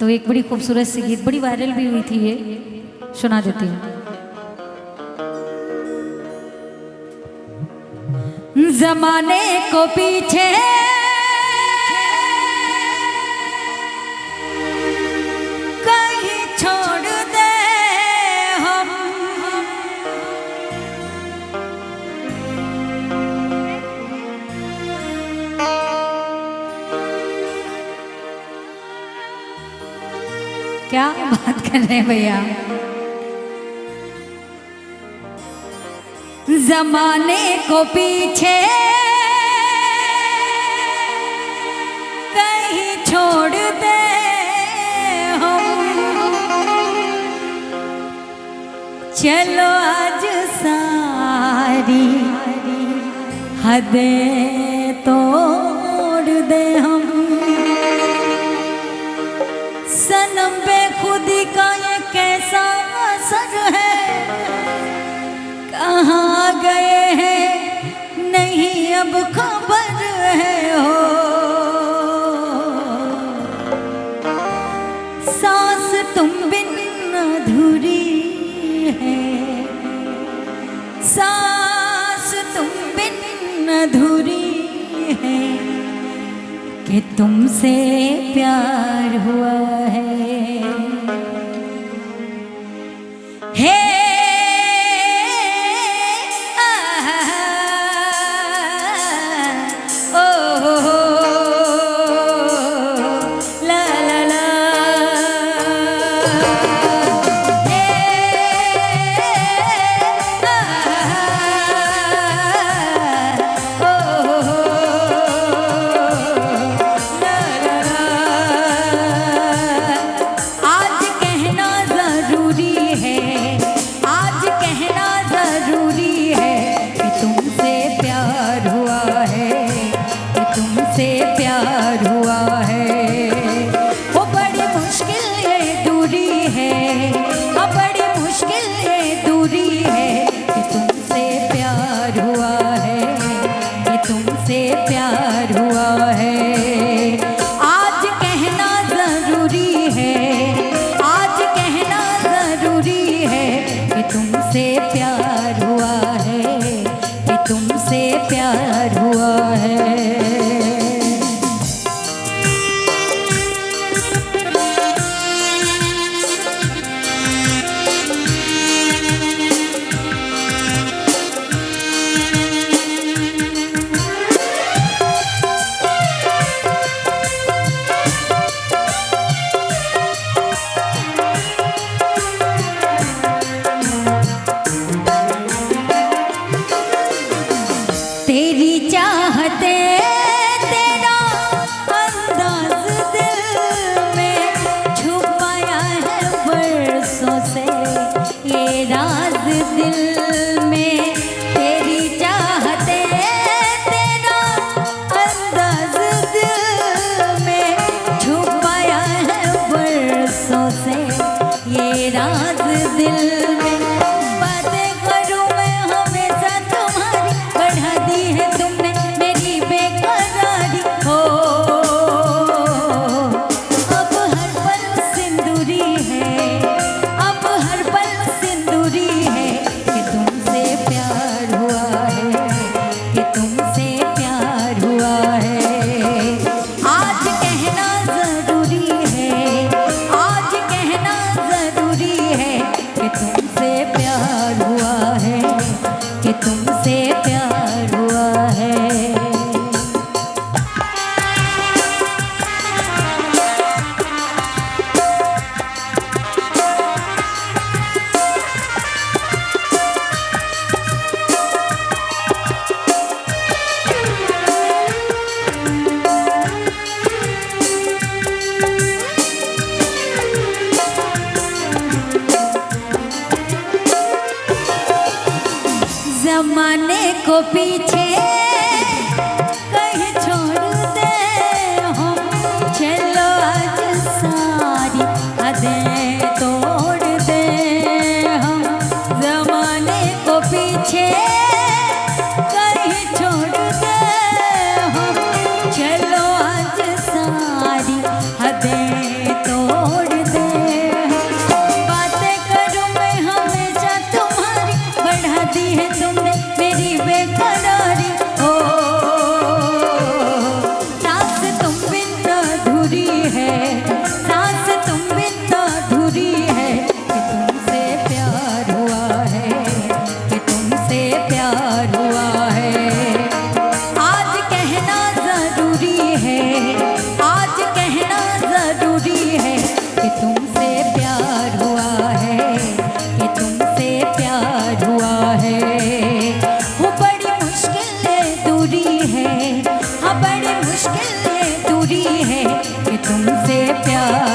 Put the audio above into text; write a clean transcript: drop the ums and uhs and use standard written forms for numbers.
तो एक बड़ी खूबसूरत सी गीत, बड़ी वायरल भी हुई थी, ये सुना देती हूँ। जमाने को पीछे कहीं छोड़ दे हम, क्या बात कर रहे हैं भैया। जमाने को पीछे कहीं छोड़ दे हम, चलो आज सारी हदें तोड़ दे हम। सनम बेखुदी का ये कैसा असर है, कहाँ गए हैं नहीं अब खबर है हो। सांस तुम बिन अधूरी है, सांस तुम बिन अधूरी है, कि तुमसे प्यार हुआ है। जमाने को पीछे कहीं छोड़ दे हम, चलो आज सारी हदें तोड़ दे हम। जमाने को पीछे कहीं छोड़ दे हम, चलो आज सारी हदें तोड़ सांस तुम बिन तो अधूरी है कि तुमसे प्यार हुआ है, कि तुमसे प्यार हुआ है। आज कहना जरूरी है, आज कहना जरूरी है कि तुमसे प्यार हुआ है, कि तुमसे प्यार हुआ है। वो बड़ी मुश्किल दूरी है, हाँ बड़ी मुश्किल दूरी है कि तुमसे प्यार